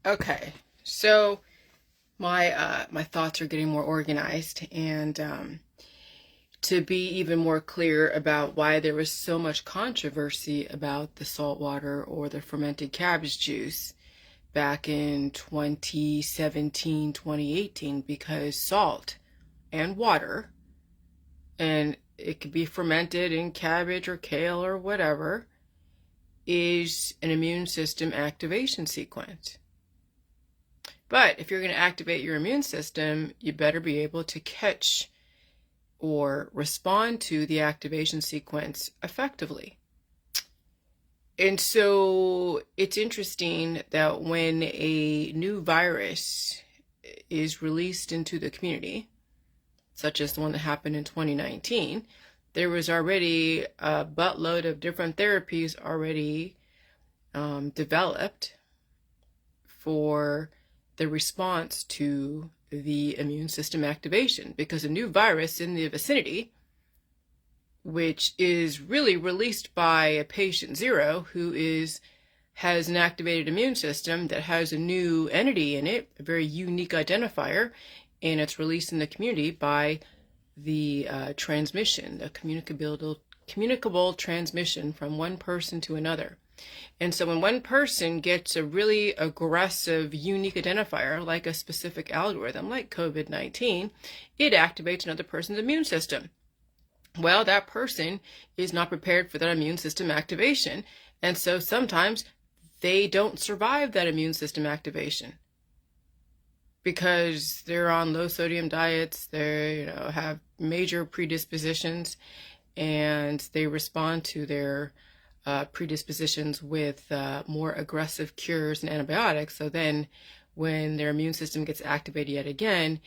Okay, so my thoughts are getting more organized, and to be even more clear about why there was so much controversy about the salt water or the fermented cabbage juice back in 2017, 2018, because salt and water, and it could be fermented in cabbage or kale or whatever, is an immune system activation sequence. But if you're going to activate your immune system, you better be able to catch or respond to the activation sequence effectively. And so it's interesting that when a new virus is released into the community, such as the one that happened in 2019, there was already a buttload of different therapies already developed for the response to the immune system activation, because a new virus in the vicinity, which is really released by a patient zero who has an activated immune system that has a new entity in it, a very unique identifier, and it's released in the community by the transmission, the communicable transmission from one person to another. And so when one person gets a really aggressive, unique identifier, like a specific algorithm, like COVID-19, it activates another person's immune system. Well, that person is not prepared for that immune system activation. And so sometimes they don't survive that immune system activation because they're on low sodium diets, they have major predispositions, and they respond to their predispositions with more aggressive cures and antibiotics. So then when their immune system gets activated yet again,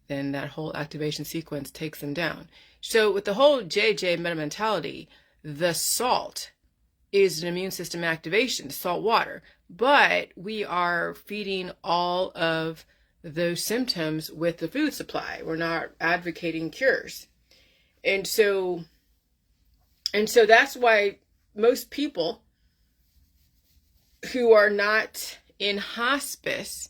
then that whole activation sequence takes them down. So with the whole JJ meta mentality, the salt is an immune system activation, salt water, but we are feeding all of those symptoms with the food supply. We're not advocating cures. And so that's why most people who are not in hospice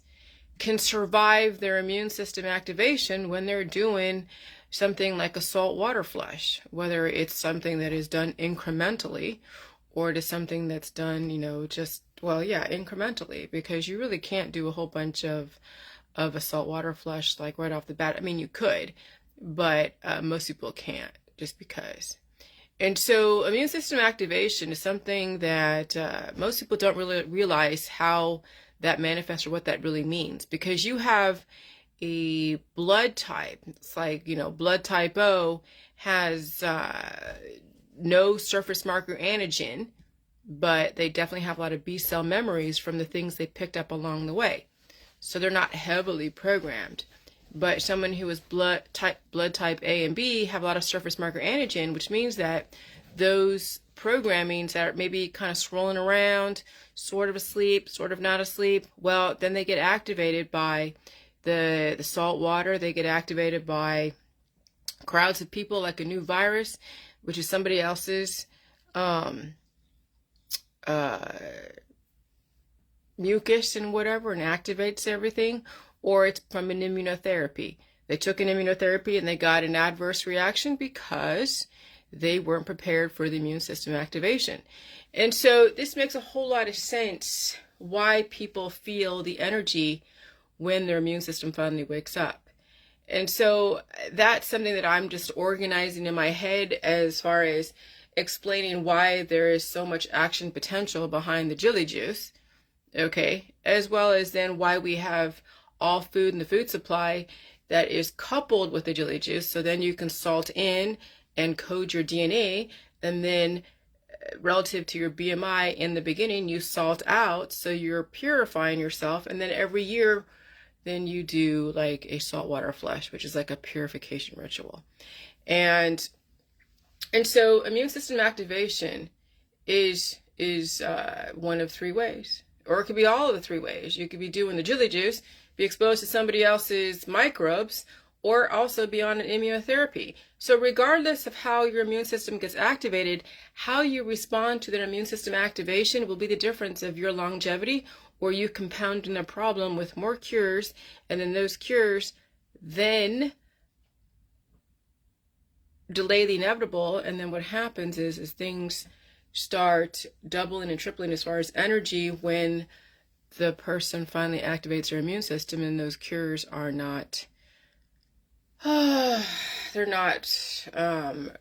can survive their immune system activation when they're doing something like a salt water flush, whether it's something that is done incrementally or it is something that's done, incrementally, because you really can't do a whole bunch of a salt water flush like right off the bat. I mean, you could, but most people can't, just because. And so immune system activation is something that most people don't really realize how that manifests or what that really means, because you have a blood type. It's like, blood type O has no surface marker antigen, but they definitely have a lot of B cell memories from the things they picked up along the way. So they're not heavily programmed. But someone who is blood type A and B have a lot of surface marker antigen, which means that those programmings that are maybe kind of swirling around, sort of asleep, sort of not asleep, well, then they get activated by the salt water. They get activated by crowds of people, like a new virus, which is somebody else's mucus and whatever, and activates everything. Or it's from an immunotherapy. They took an immunotherapy and they got an adverse reaction because they weren't prepared for the immune system activation. And so this makes a whole lot of sense why people feel the energy when their immune system finally wakes up. And so that's something that I'm just organizing in my head as far as explaining why there is so much action potential behind the Jilly Juice, okay, as well as then why we have all food in the food supply that is coupled with the Jilly Juice. So then you can salt in and code your DNA, and then relative to your BMI in the beginning, you salt out, so you're purifying yourself. And then every year, then you do like a saltwater flush, which is like a purification ritual. And so immune system activation is one of three ways, or it could be all of the three ways. You could be doing the Jilly Juice, be exposed to somebody else's microbes, or also be on an immunotherapy. So regardless of how your immune system gets activated, how you respond to that immune system activation will be the difference of your longevity, or you compounding a problem with more cures, and then those cures then delay the inevitable. And then what happens is things start doubling and tripling as far as energy when the person finally activates their immune system, and those cures are not they're not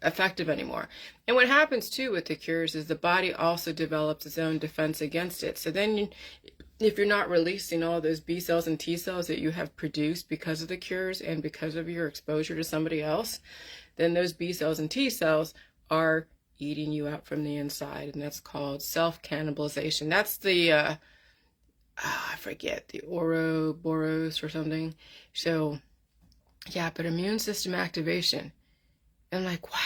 effective anymore. And what happens too with the cures is the body also develops its own defense against it. So then if you're not releasing all those B cells and T cells that you have produced because of the cures and because of your exposure to somebody else, then those B cells and T cells are eating you out from the inside, and that's called self-cannibalization. That's the I forget, the Ouroboros or something. So yeah, but immune system activation. And I'm like, wow,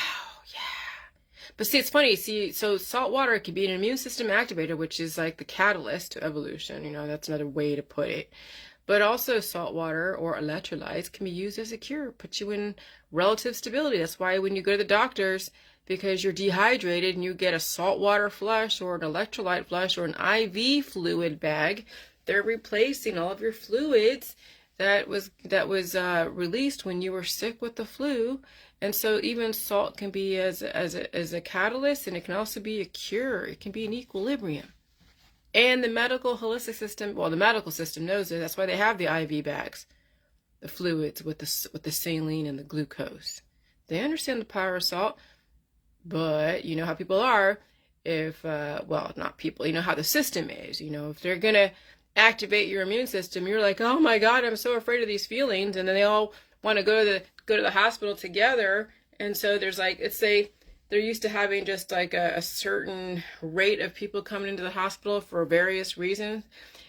yeah. But see, it's funny. See, so salt water can be an immune system activator, which is like the catalyst to evolution. You know, that's another way to put it. But also salt water or electrolytes can be used as a cure, put you in relative stability. That's why when you go to the doctors, because you're dehydrated and you get a salt water flush or an electrolyte flush or an IV fluid bag, they're replacing all of your fluids that was released when you were sick with the flu. And so even salt can be as a catalyst, and it can also be a cure. It can be an equilibrium. And the medical holistic system, well, the medical system knows it. That's why they have the IV bags, the fluids with the saline and the glucose. They understand the power of salt, but you know how people are. If well, not people. You know how the system is. You know, if they're gonna activate your immune system, you're like, oh my God, I'm so afraid of these feelings, and then they all want to go to the hospital together. And so there's like, they're used to having just like a certain rate of people coming into the hospital for various reasons.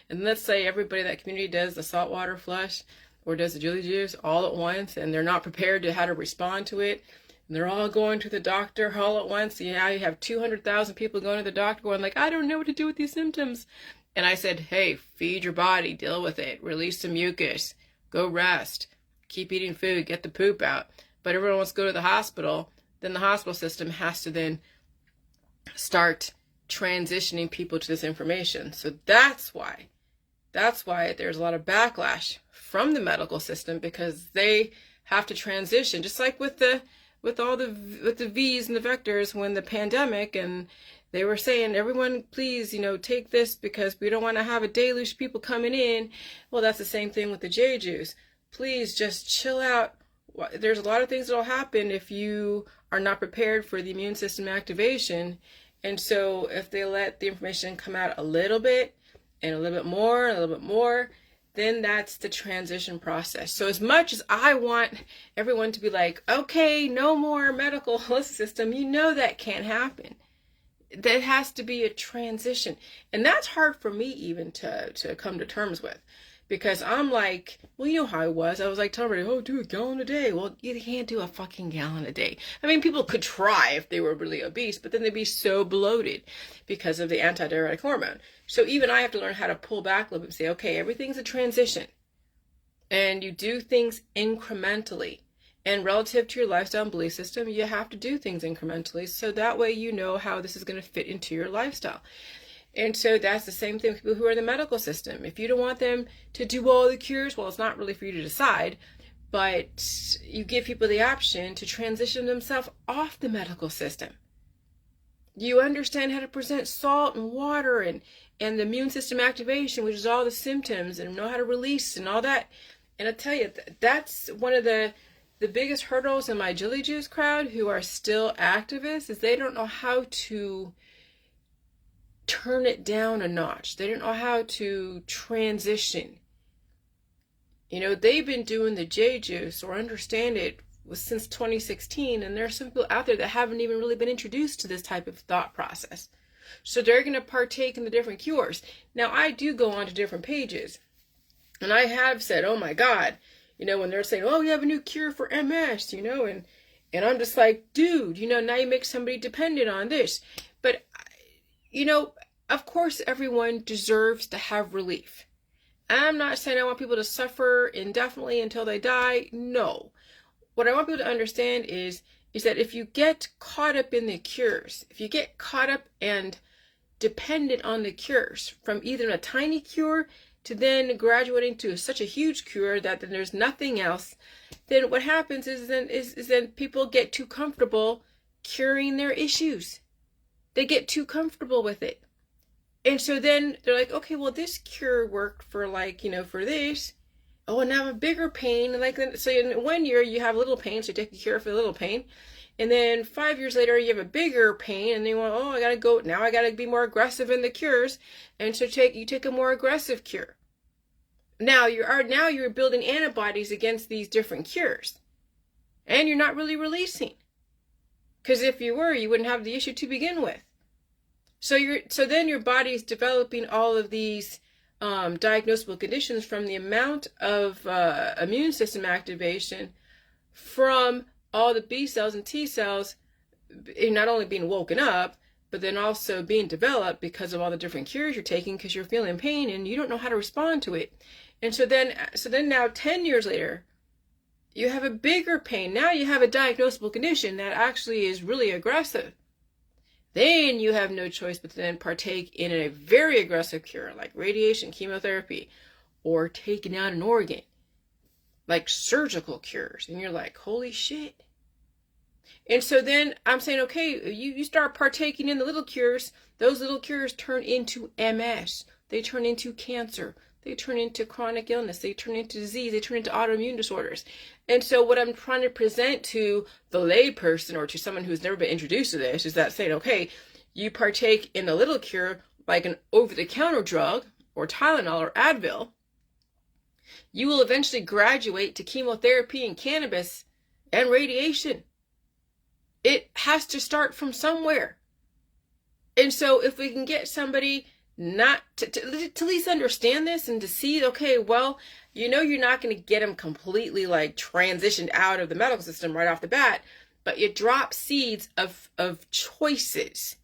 And let's say everybody in that community does the saltwater flush or does the jelly juice all at once, and they're not prepared to how to respond to it. And they're all going to the doctor all at once. Yeah, you have 200,000 people going to the doctor going like, I don't know what to do with these symptoms. And I said, hey, feed your body, deal with it, release some mucus, go rest, keep eating food, get the poop out. But everyone wants to go to the hospital. Then the hospital system has to then start transitioning people to this information. So that's why there's a lot of backlash from the medical system, because they have to transition, just like with the V's and the vectors when the pandemic, and they were saying, everyone, please, take this because we don't want to have a deluge of people coming in. Well, that's the same thing with the J juice. Please just chill out. There's a lot of things that will happen if you are not prepared for the immune system activation. And so if they let the information come out a little bit and a little bit more, and a little bit more, then that's the transition process. So as much as I want everyone to be like, okay, no more medical holistic system, that can't happen. There has to be a transition. And that's hard for me even to come to terms with. Because I'm like, well, you know how I was. I was like telling everybody, oh, do a gallon a day. Well, you can't do a fucking gallon a day. I mean, people could try if they were really obese, but then they'd be so bloated because of the antidiuretic hormone. So even I have to learn how to pull back a little bit and say, okay, everything's a transition. And you do things incrementally. And relative to your lifestyle and belief system, you have to do things incrementally. So that way you know how this is going to fit into your lifestyle. And so that's the same thing with people who are in the medical system. If you don't want them to do all the cures, well, it's not really for you to decide, but you give people the option to transition themselves off the medical system. You understand how to present salt and water and the immune system activation, which is all the symptoms, and know how to release and all that. And I tell you, that's one of the biggest hurdles in my Jilly Juice crowd who are still activists, is they don't know how to turn it down a notch. They don't know how to transition. They've been doing the J juice or understand it since 2016, and there are some people out there that haven't even really been introduced to this type of thought process. So they're going to partake in the different cures. Now, I do go on to different pages, and I have said, oh my God, when they're saying, oh, you have a new cure for MS, and I'm just like, dude, now you make somebody dependent on this. But of course, everyone deserves to have relief. I'm not saying I want people to suffer indefinitely until they die. No. What I want people to understand is that if you get caught up in the cures, if you get caught up and dependent on the cures, from either a tiny cure to then graduating to such a huge cure that then there's nothing else, then what happens is then people get too comfortable curing their issues. They get too comfortable with it. And so then they're like, okay, well, this cure worked for for this. Oh, and now I have a bigger pain. So in 1 year you have a little pain, so you take the cure for the little pain. And then 5 years later you have a bigger pain, and then you want, oh, I gotta be more aggressive in the cures. And so you take a more aggressive cure. Now you're building antibodies against these different cures. And you're not really releasing. Because if you were, you wouldn't have the issue to begin with. So then your body's developing all of these diagnosable conditions from the amount of immune system activation from all the B cells and T cells not only being woken up, but then also being developed because of all the different cures you're taking, because you're feeling pain and you don't know how to respond to it. And so then now 10 years later, you have a bigger pain. Now you have a diagnosable condition that actually is really aggressive. Then you have no choice but to then partake in a very aggressive cure like radiation, chemotherapy, or taking out an organ, like surgical cures. And you're like, holy shit. And so then I'm saying, okay, you start partaking in the little cures. Those little cures turn into MS. They turn into cancer. They turn into chronic illness. They turn into disease. They turn into autoimmune disorders. And so what I'm trying to present to the lay person or to someone who's never been introduced to this is that saying, okay, you partake in a little cure like an over-the-counter drug or Tylenol or Advil, you will eventually graduate to chemotherapy and cannabis and radiation. It has to start from somewhere. And so if we can get somebody not to at least understand this and to see, okay, well, you're not going to get them completely like transitioned out of the medical system right off the bat, but you drop seeds of choices.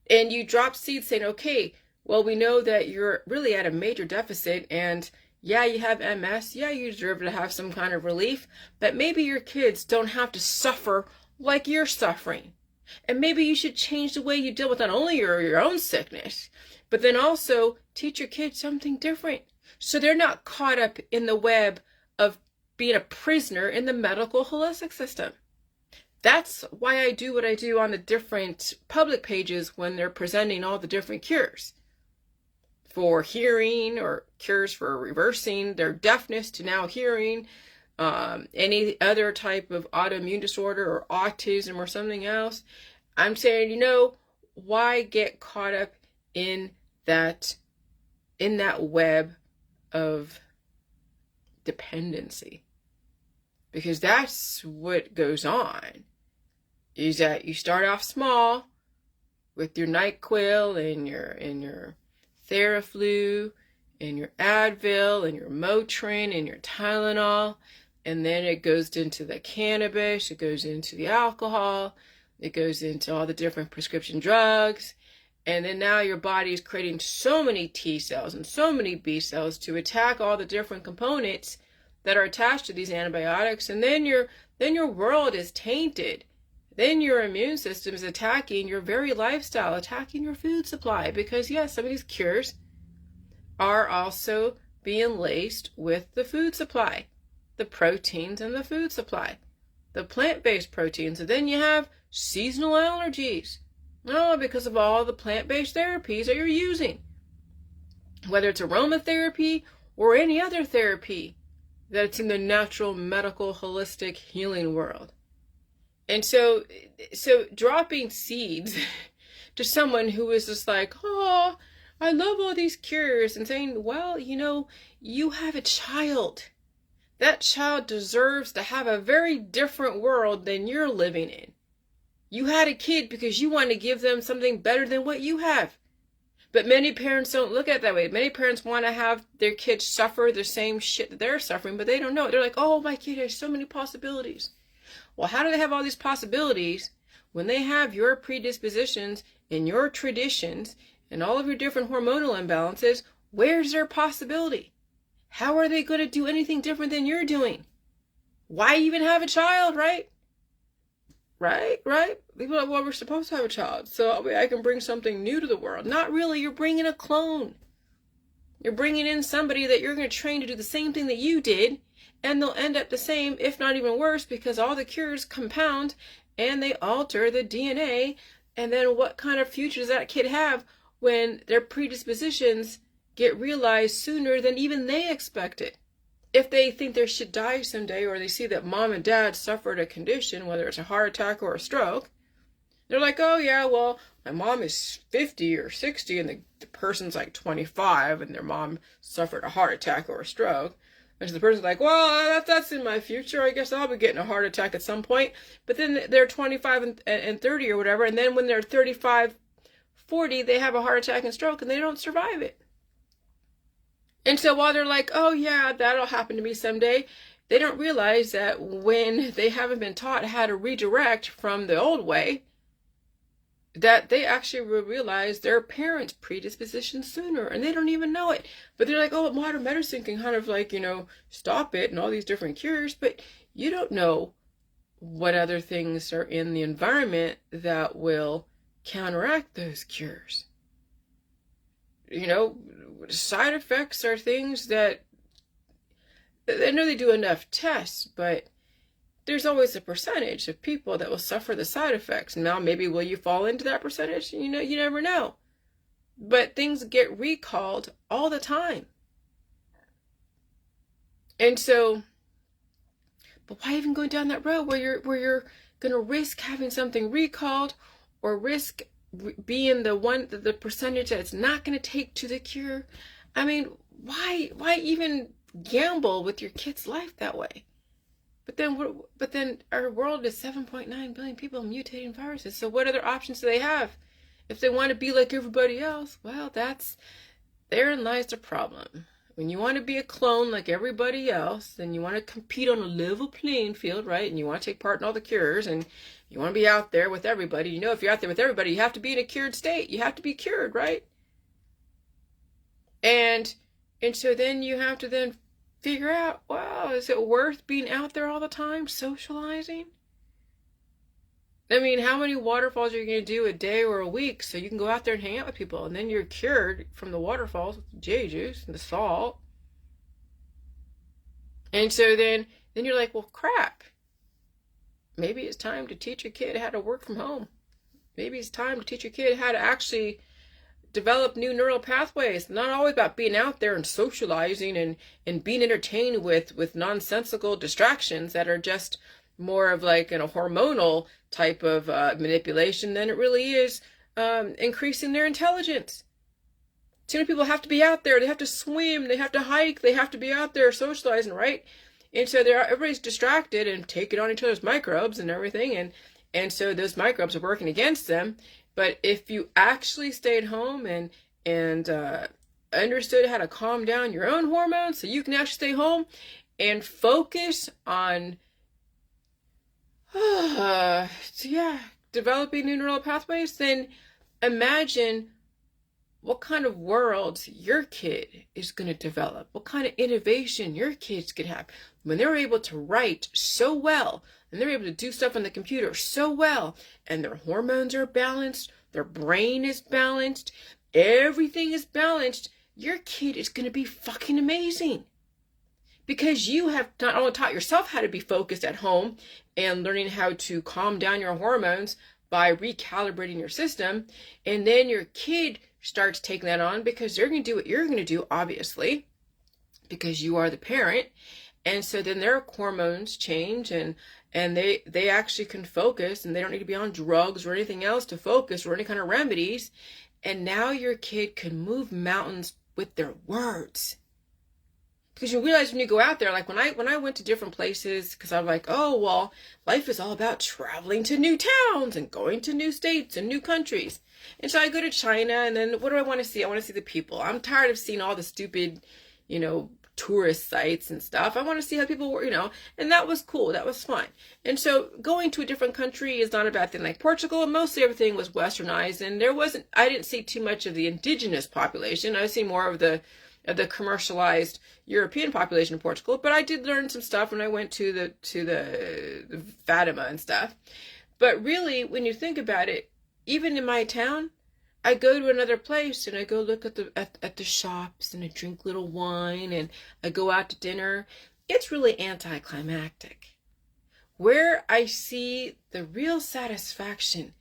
And you drop seeds saying, okay, well, we know that you're really at a major deficit, and yeah, you have MS, yeah, you deserve to have some kind of relief, but maybe your kids don't have to suffer like you're suffering. And maybe you should change the way you deal with not only your own sickness, but then also teach your kids something different. So they're not caught up in the web of being a prisoner in the medical holistic system. That's why I do what I do on the different public pages when they're presenting all the different cures for hearing or cures for reversing their deafness to now hearing, any other type of autoimmune disorder or autism or something else. I'm saying, why get caught up in that web of dependency? Because that's what goes on, is that you start off small with your NyQuil and your Theraflu and your Advil and your Motrin and your Tylenol, and then it goes into the cannabis, it goes into the alcohol, it goes into all the different prescription drugs, and then now your body is creating so many T cells and so many B cells to attack all the different components that are attached to these antibiotics, and then your world is tainted. Then your immune system is attacking your very lifestyle, attacking your food supply, because yes, some of these cures are also being laced with the food supply, the proteins in the food supply, the plant-based proteins. And then you have seasonal allergies. Oh, because of all the plant-based therapies that you're using, whether it's aromatherapy or any other therapy that's in the natural, medical, holistic healing world. And so dropping seeds to someone who is just like, oh, I love all these cures, and saying, well, you have a child. That child deserves to have a very different world than you're living in. You had a kid because you want to give them something better than what you have. But many parents don't look at it that way. Many parents want to have their kids suffer the same shit that they're suffering, but they don't know. They're like, oh, my kid has so many possibilities. Well, how do they have all these possibilities when they have your predispositions and your traditions and all of your different hormonal imbalances Where's their possibility? How are they going to do anything different than you're doing? Why even have a child, right? Right? People are like, well, we're supposed to have a child, so I can bring something new to the world. Not really. You're bringing a clone. You're bringing in somebody that you're going to train to do the same thing that you did, and they'll end up the same, if not even worse, because all the cures compound and they alter the DNA. And then what kind of future does that kid have when their predispositions get realized sooner than even they expected? If they think they should die someday, or they see that mom and dad suffered a condition, whether it's a heart attack or a stroke, they're like, oh yeah, well, my mom is 50 or 60 and the person's like 25 and their mom suffered a heart attack or a stroke. And so the person's like, well, that's in my future. I guess I'll be getting a heart attack at some point. But then they're 25 and 30 or whatever. And then when they're 35, 40, they have a heart attack and stroke and they don't survive it. And so while they're like, oh yeah, that'll happen to me someday, they don't realize that when they haven't been taught how to redirect from the old way, that they actually will realize their parents' predisposition sooner, and they don't even know it. But they're like, oh, modern medicine can kind of like, stop it and all these different cures, but you don't know what other things are in the environment that will counteract those cures. Side effects are things that, I know they do enough tests, but there's always a percentage of people that will suffer the side effects. Now, maybe will you fall into that percentage? You never know. But things get recalled all the time. And so, but why even going down that road where you're going to risk having something recalled, or risk being the percentage that it's not going to take to the cure? I mean, why even gamble with your kid's life that way? But then our world is 7.9 billion people mutating viruses. So what other options do they have? If they want to be like everybody else, well, therein lies the problem. When you want to be a clone like everybody else, then you want to compete on a level playing field, right? And you want to take part in all the cures, and you want to be out there with everybody. If you're out there with everybody, you have to be in a cured state. You have to be cured, right? And so then you have to then figure out, wow, is it worth being out there all the time, socializing? I mean, how many waterfalls are you going to do a day or a week so you can go out there and hang out with people, and then you're cured from the waterfalls with the J juice and the salt? And so then you're like, well, crap. Maybe it's time to teach your kid how to work from home. Maybe it's time to teach your kid how to actually develop new neural pathways. Not always about being out there and socializing and being entertained with nonsensical distractions that are just more of like a hormonal type of manipulation than it really is increasing their intelligence. Too many people have to be out there. They have to swim. They have to hike. They have to be out there socializing, right? And so everybody's distracted and taking on each other's microbes and everything. And so those microbes are working against them. But if you actually stayed home and understood how to calm down your own hormones so you can actually stay home and focus on developing new neural pathways, then imagine what kind of world your kid is going to develop, what kind of innovation your kids could have when they're able to write so well, and they're able to do stuff on the computer so well, and their hormones are balanced, their brain is balanced, everything is balanced. Your kid is going to be fucking amazing. Because you have not only taught yourself how to be focused at home and learning how to calm down your hormones by recalibrating your system, and then your kid starts taking that on because they're going to do what you're going to do, obviously, because you are the parent. And so then their hormones change, and they actually can focus, and they don't need to be on drugs or anything else to focus or any kind of remedies. And now your kid can move mountains with their words. Because you realize when you go out there, like when I went to different places, because I'm like, oh, well, life is all about traveling to new towns and going to new states and new countries. And so I go to China, and then what do I want to see? I want to see the people. I'm tired of seeing all the stupid, tourist sites and stuff. I want to see how people were, and that was cool. That was fun. And so going to a different country is not a bad thing. Like Portugal, mostly everything was westernized, and I didn't see too much of the indigenous population. I see more of the the commercialized European population in Portugal, but I did learn some stuff when I went to the Fatima and stuff. But really, when you think about it, even in my town, I go to another place and I go look at the shops and I drink little wine and I go out to dinner. It's really anticlimactic. Where I see the real satisfaction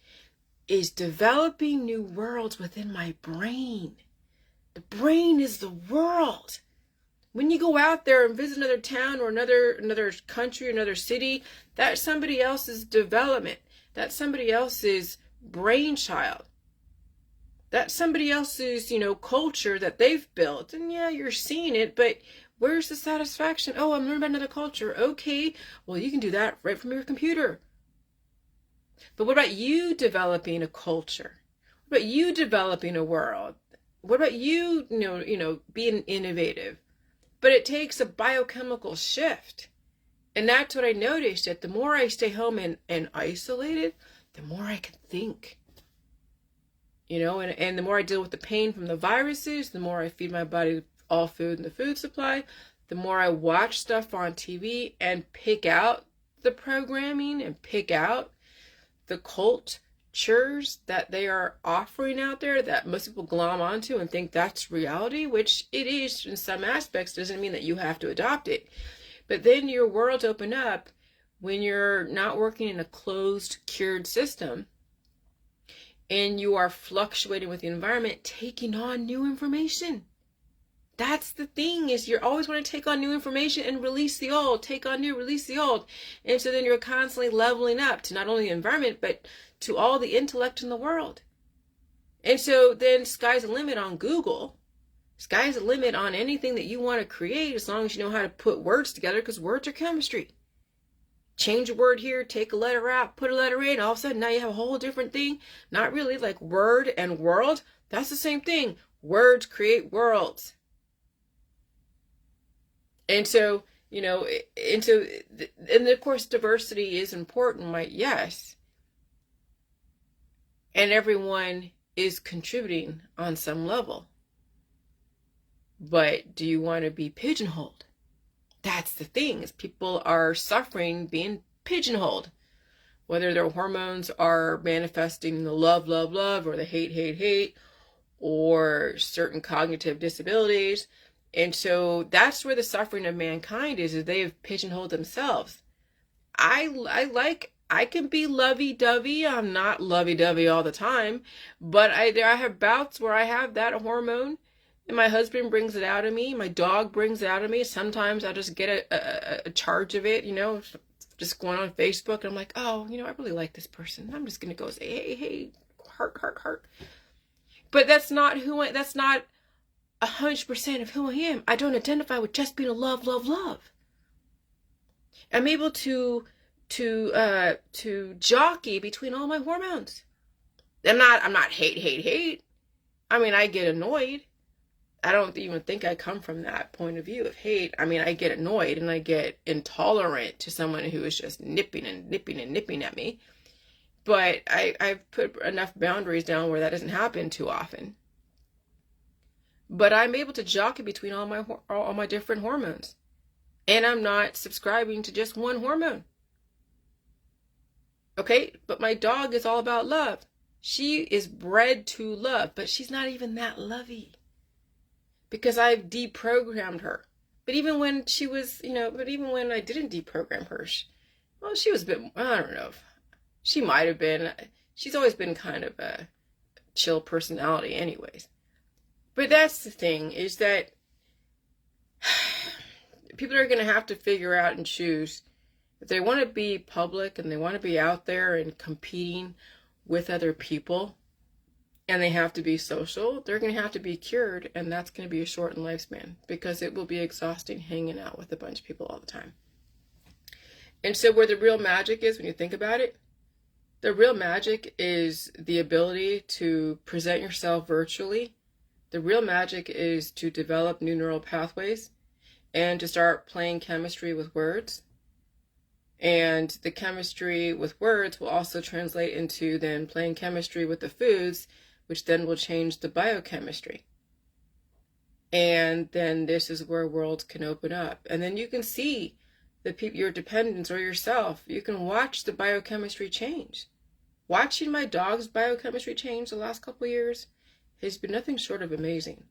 is developing new worlds within my brain. The brain is the world. When you go out there and visit another town or another country, another city, that's somebody else's development. That's somebody else's brainchild. That's somebody else's, culture that they've built. And yeah, you're seeing it, but where's the satisfaction? Oh, I'm learning about another culture. Okay, well, you can do that right from your computer. But what about you developing a culture? What about you developing a world? What about you, being innovative? But it takes a biochemical shift. And that's what I noticed, that the more I stay home and isolated, the more I can think. And the more I deal with the pain from the viruses, the more I feed my body all food in the food supply, the more I watch stuff on TV and pick out the programming and pick out the cultures that they are offering out there that most people glom onto and think that's reality, which it is in some aspects. Doesn't mean that you have to adopt it. But then your worlds open up when you're not working in a closed, cured system and you are fluctuating with the environment, taking on new information. That's the thing, is you always want to take on new information and release the old, take on new, release the old. And so then you're constantly leveling up to not only the environment, but to all the intellect in the world. And so then sky's the limit on Google. Sky's the limit on anything that you want to create, as long as you know how to put words together, because words are chemistry. Change a word here, take a letter out, put a letter in, all of a sudden now you have a whole different thing. Not really, like word and world, that's the same thing. Words create worlds. And so, and of course diversity is important, right? Yes. And everyone is contributing on some level. But do you want to be pigeonholed? That's the thing, is people are suffering being pigeonholed. Whether their hormones are manifesting the love, love, love, or the hate, hate, hate, or certain cognitive disabilities. And so that's where the suffering of mankind is they have pigeonholed themselves. I can be lovey-dovey. I'm not lovey-dovey all the time, but I have bouts where I have that hormone, and my husband brings it out of me. My dog brings it out of me. Sometimes I just get a charge of it, just going on Facebook, and I'm like, oh, I really like this person. I'm just going to go say, hey, heart, heart, heart. But that's not 100% of who I am. I don't identify with just being a love, love, love. I'm able to jockey between all my hormones. I'm not hate, hate, hate. I mean, I get annoyed. I don't even think I come from that point of view of hate. I mean, I get annoyed and I get intolerant to someone who is just nipping and nipping and nipping at me. But I've put enough boundaries down where that doesn't happen too often. But I'm able to jockey between all my different hormones. And I'm not subscribing to just one hormone. Okay? But my dog is all about love. She is bred to love, but she's not even that lovey. Because I've deprogrammed her. But even when she was, even when I didn't deprogram her, she was a bit, I don't know. She might have been. She's always been kind of a chill personality anyways. But that's the thing, is that people are going to have to figure out and choose. If they want to be public and they want to be out there and competing with other people, and they have to be social, they're going to have to be cured, and that's going to be a shortened lifespan, because it will be exhausting hanging out with a bunch of people all the time. And so where the real magic is, when you think about it, the real magic is the ability to present yourself virtually. The real magic is to develop new neural pathways and to start playing chemistry with words. And the chemistry with words will also translate into then playing chemistry with the foods, which then will change the biochemistry. And then this is where worlds can open up. And then you can see the people, your dependents or yourself, you can watch the biochemistry change. Watching my dog's biochemistry change the last couple of years has been nothing short of amazing.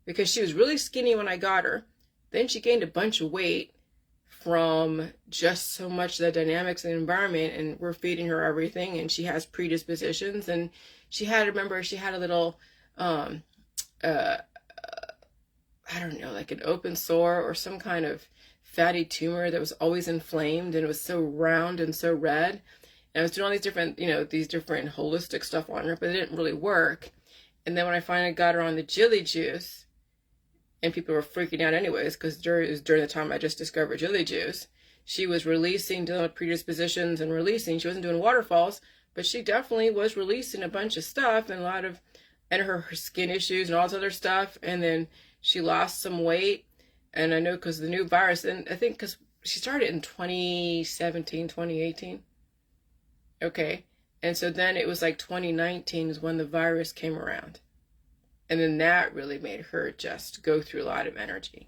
Because she was really skinny when I got her. Then she gained a bunch of weight from just so much of the dynamics of the environment, and we're feeding her everything, and she has predispositions, and she had a little I don't know, like an open sore or some kind of fatty tumor that was always inflamed, and it was so round and so red. And I was doing all these different, these different holistic stuff on her, but it didn't really work. And then when I finally got her on the Jilly juice, and people were freaking out anyways, because it was during the time I just discovered Jilly juice, she was releasing, dealing with predispositions and releasing. She wasn't doing waterfalls, but she definitely was releasing a bunch of stuff, and her skin issues and all this other stuff. And then she lost some weight. And I know because of the new virus, and I think because she started in 2017, 2018. Okay. And so then it was like 2019 is when the virus came around. And then that really made her just go through a lot of energy.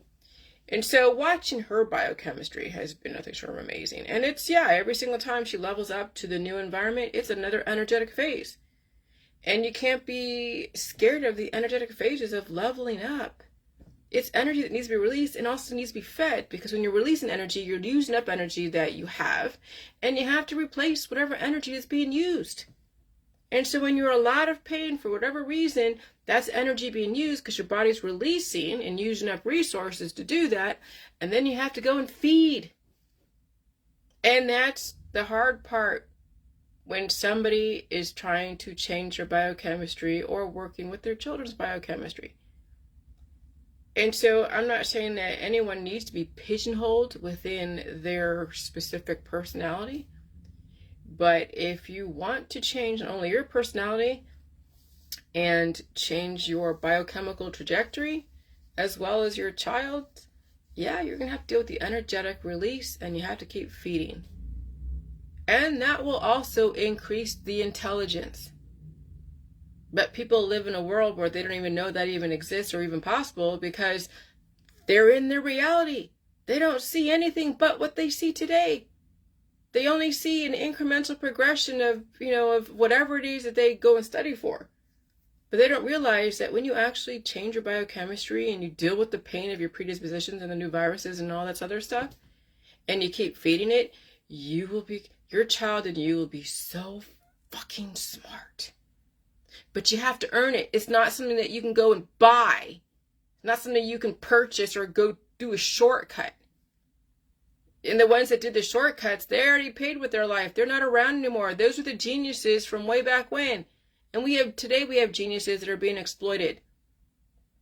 And so watching her biochemistry has been nothing short of amazing. And it's, every single time she levels up to the new environment, it's another energetic phase. And you can't be scared of the energetic phases of leveling up. It's energy that needs to be released and also needs to be fed, because when you're releasing energy, you're using up energy that you have, and you have to replace whatever energy is being used. And so when you're in a lot of pain for whatever reason, that's energy being used because your body's releasing and using up resources to do that, and then you have to go and feed. And that's the hard part when somebody is trying to change their biochemistry or working with their children's biochemistry. And so I'm not saying that anyone needs to be pigeonholed within their specific personality. But if you want to change not only your personality and change your biochemical trajectory, as well as your child, you're going to have to deal with the energetic release, and you have to keep feeding. And that will also increase the intelligence. But people live in a world where they don't even know that even exists or even possible, because they're in their reality. They don't see anything but what they see today. They only see an incremental progression of, of whatever it is that they go and study for. But they don't realize that when you actually change your biochemistry and you deal with the pain of your predispositions and the new viruses and all that other stuff, and you keep feeding it, your child and you will be so fucking smart. But you have to earn it. It's not something that you can go and buy. It's not something you can purchase or go do a shortcut. And the ones that did the shortcuts, they already paid with their life. They're not around anymore. Those were the geniuses from way back when. And today we have geniuses that are being exploited.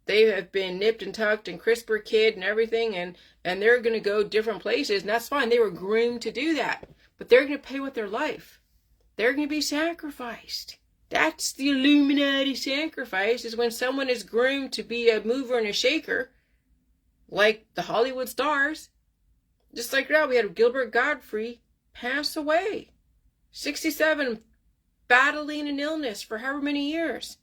They have been nipped and tucked and CRISPR kid and everything, and they're going to go different places, and that's fine. They were groomed to do that. But they're going to pay with their life. They're going to be sacrificed. That's the Illuminati sacrifice, is when someone is groomed to be a mover and a shaker, like the Hollywood stars. Just like now, we had Gilbert Gottfried pass away. 67, battling an illness for however many years.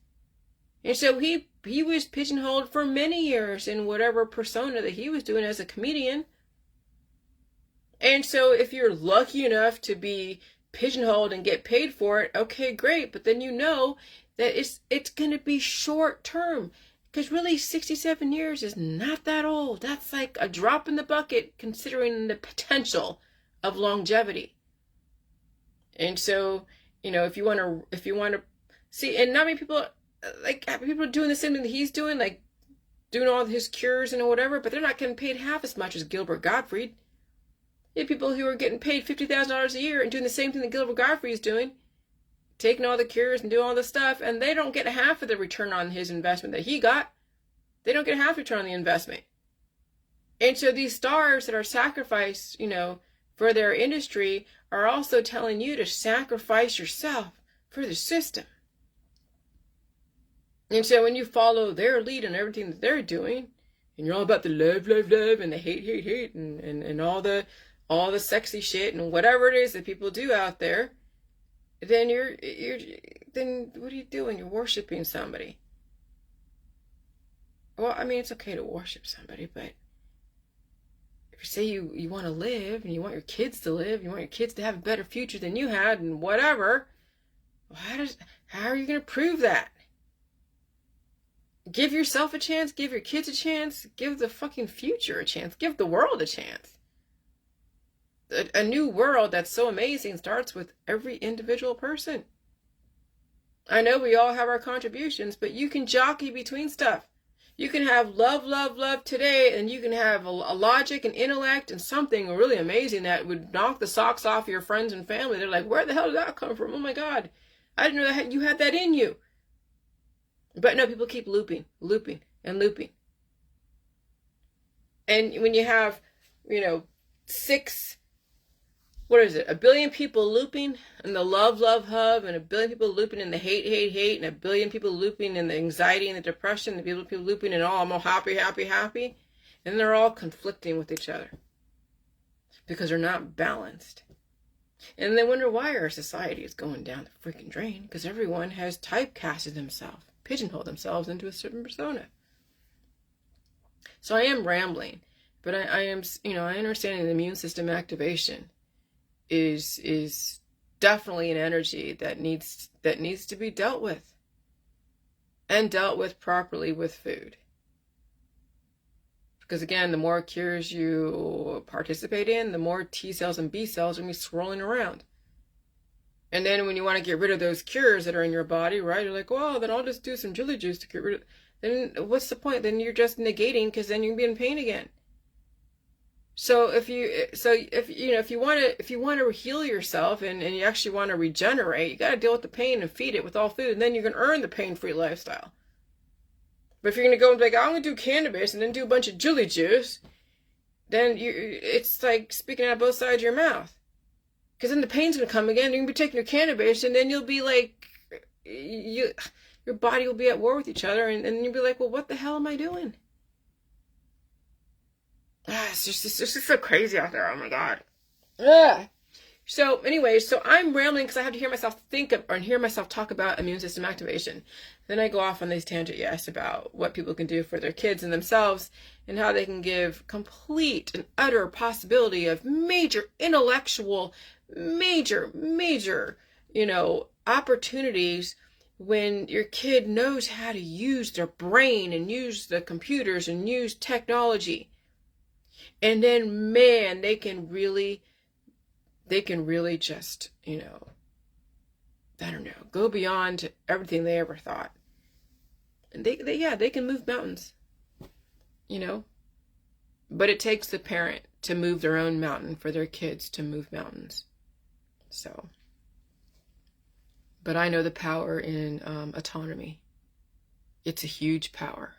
And so he was pigeonholed for many years in whatever persona that he was doing as a comedian. And so if you're lucky enough to be pigeonholed and get paid for it, okay, great. But then you know that it's going to be short term. Because really, 67 years is not that old. That's like a drop in the bucket considering the potential of longevity. And so, if you want to see, and not many people, people doing the same thing that he's doing, like doing all his cures and whatever, but they're not getting paid half as much as Gilbert Gottfried. You have people who are getting paid $50,000 a year and doing the same thing that Gilbert Gottfried is doing, taking all the cures and doing all the stuff, and they don't get half of the return on his investment that he got. They don't get half return on the investment. And so these stars that are sacrificed, for their industry are also telling you to sacrifice yourself for the system. And so when you follow their lead and everything that they're doing, and you're all about the love, love, love, and the hate, hate, hate, and all the sexy shit and whatever it is that people do out there, then then what are you doing? You're worshiping somebody. Well, I mean, it's okay to worship somebody, but if you say you want to live and you want your kids to live, you want your kids to have a better future than you had and whatever, well, how are you going to prove that? Give yourself a chance, give your kids a chance, give the fucking future a chance, give the world a chance. A new world that's so amazing starts with every individual person. I know we all have our contributions, but you can jockey between stuff. You can have love, love, love today, and you can have a logic and intellect and something really amazing that would knock the socks off your friends and family. They're like, where the hell did that come from? Oh my God, I didn't know that you had that in you. But no, people keep looping, and looping. And when you have, a billion people looping in the love, love, hub, and a billion people looping in the hate, hate, hate, and a billion people looping in the anxiety and the depression, and people looping in I'm all happy, happy, happy. And they're all conflicting with each other because they're not balanced. And they wonder why our society is going down the freaking drain, because everyone has typecasted themselves, pigeonholed themselves into a certain persona. So I am rambling, but I am, I understand the immune system activation is definitely an energy that needs to be dealt with, and dealt with properly with food. Because again, the more cures you participate in, the more T cells and B cells are going to be swirling around. And then when you want to get rid of those cures that are in your body, right, you're like, well, then I'll just do some jelly juice to get rid of it. Then what's the point? Then you're just negating, because then you're going to be in pain again. So if you want to heal yourself and you actually want to regenerate, you got to deal with the pain and feed it with all food, and then you can earn the pain-free lifestyle. But if you're going to go and be like, I'm going to do cannabis and then do a bunch of jelly juice, then it's like speaking out of both sides of your mouth. Because then the pain's going to come again, you're going to be taking your cannabis, and then you'll be like, your body will be at war with each other, and you'll be like, well, what the hell am I doing? It's just so crazy out there. Oh my God. Yeah. So anyways, I'm rambling because I have to hear myself hear myself talk about immune system activation. Then I go off on these tangents about what people can do for their kids and themselves, and how they can give complete and utter possibility of major intellectual, major, opportunities when your kid knows how to use their brain and use the computers and use technology. And then, man, they can really just, go beyond everything they ever thought. And they can move mountains, but it takes the parent to move their own mountain for their kids to move mountains. So, but I know the power in autonomy. It's a huge power.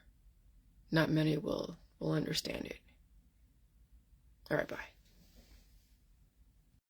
Not many will understand it. All right, bye.